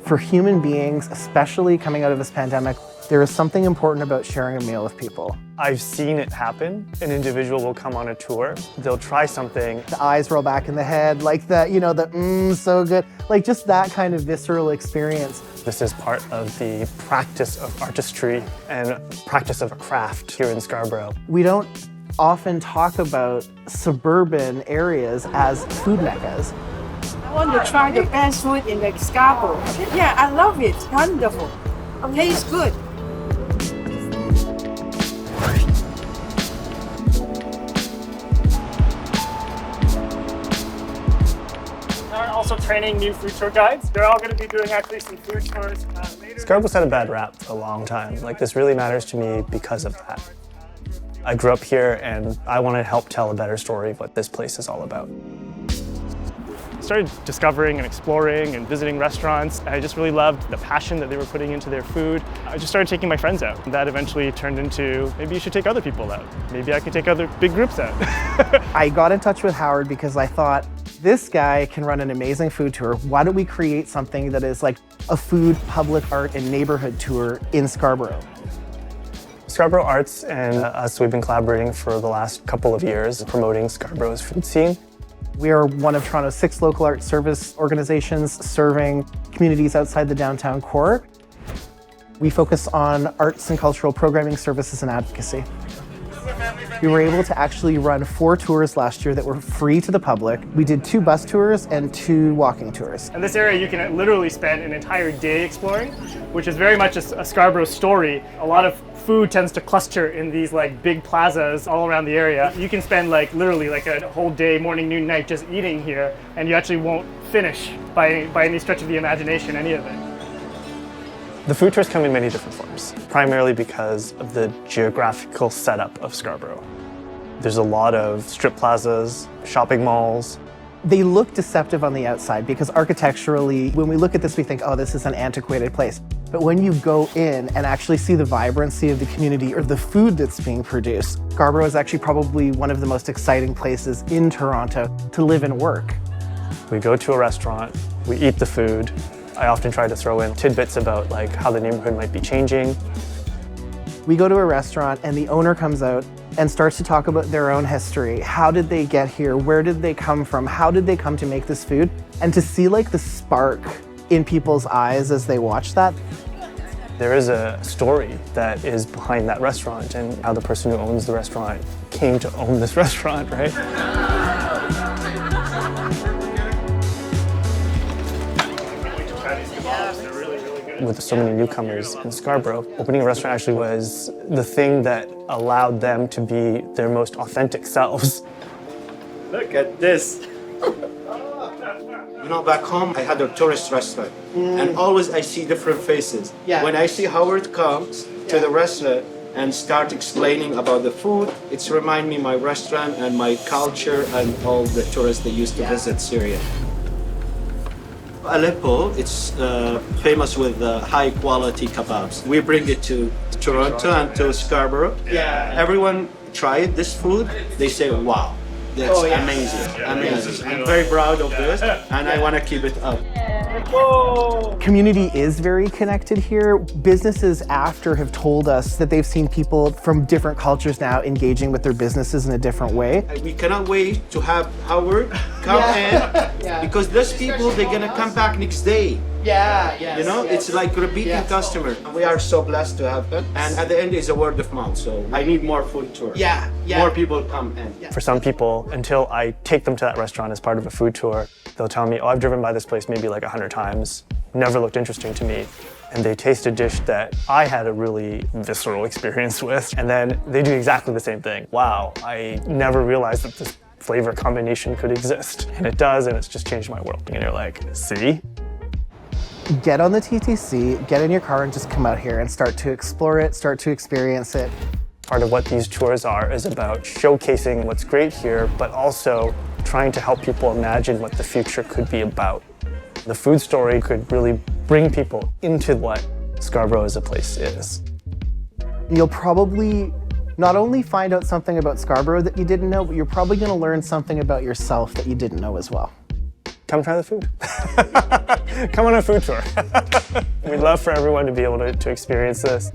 For human beings, especially coming out of this pandemic, there is something important about sharing a meal with people. I've seen it happen. An individual will come on a tour, they'll try something. The eyes roll back in the head, like that, so good. Like just that kind of visceral experience. This is part of the practice of artistry and practice of a craft here in Scarborough. We don't often talk about suburban areas as food meccas. I want to try the best food in the Scarborough. Yeah, I love it. Wonderful. Tastes good. They're also training new food tour guides. They're all going to be doing actually some food tours later. Scarborough's had a bad rap for a long time. Like, this really matters to me because of that. I grew up here and I want to help tell a better story of what this place is all about. Started discovering and exploring and visiting restaurants. I just really loved the passion that they were putting into their food. I just started taking my friends out. That eventually turned into, maybe you should take other people out. Maybe I could take other big groups out. I got in touch with Howard because I thought, this guy can run an amazing food tour. Why don't we create something that is like a food, public art, and neighborhood tour in Scarborough? Scarborough Arts and us, we've been collaborating for the last couple of years, promoting Scarborough's food scene. We are one of Toronto's 6 local art service organizations serving communities outside the downtown core. We focus on arts and cultural programming services and advocacy. We were able to actually run 4 tours last year that were free to the public. We did 2 bus tours and 2 walking tours. In this area, you can literally spend an entire day exploring, which is very much a Scarborough story. A lot of food tends to cluster in these like big plazas all around the area. You can spend literally a whole day, morning, noon, night just eating here, and you actually won't finish by any stretch of the imagination, any of it. The food tours come in many different forms, primarily because of the geographical setup of Scarborough. There's a lot of strip plazas, shopping malls. They look deceptive on the outside because architecturally, when we look at this, we think, oh, this is an antiquated place. But when you go in and actually see the vibrancy of the community or the food that's being produced, Scarborough is actually probably one of the most exciting places in Toronto to live and work. We go to a restaurant, we eat the food. I often try to throw in tidbits about how the neighborhood might be changing. We go to a restaurant and the owner comes out and starts to talk about their own history. How did they get here? Where did they come from? How did they come to make this food? And to see the spark in people's eyes as they watch that. There is a story that is behind that restaurant and how the person who owns the restaurant came to own this restaurant, right? With so many newcomers in Scarborough, opening a restaurant actually was the thing that allowed them to be their most authentic selves. Look at this. Back home, I had a tourist restaurant, and always I see different faces. Yeah. When I see Howard comes to the restaurant and start explaining about the food, it's remind me my restaurant and my culture and all the tourists that used to visit Syria. Aleppo, it's famous with high quality kebabs. We bring it to Toronto and to Scarborough. Yeah. Everyone tried this food, they say, wow. That's amazing, amazing. I'm very proud of this, and I want to keep it up. Community is very connected here. Businesses after have told us that they've seen people from different cultures now engaging with their businesses in a different way. We cannot wait to have Howard come in, because those people, they're going to come back next day. It's like repeating customer. We are so blessed to have it, and at the end is a word of mouth, so I need more food tour. More people come in. For some people, until I take them to that restaurant as part of a food tour, they'll tell me, oh, I've driven by this place maybe 100 times, never looked interesting to me. And they taste a dish that I had a really visceral experience with, and then they do exactly the same thing. Wow, I never realized that this flavor combination could exist. And it does, and it's just changed my world. And you're like, see? Get on the TTC, get in your car and just come out here and start to explore it, start to experience it. Part of what these tours are is about showcasing what's great here, but also trying to help people imagine what the future could be about. The food story could really bring people into what Scarborough as a place is. You'll probably not only find out something about Scarborough that you didn't know, but you're probably going to learn something about yourself that you didn't know as well. come try the food. Come on a food tour. We'd love for everyone to be able to experience this.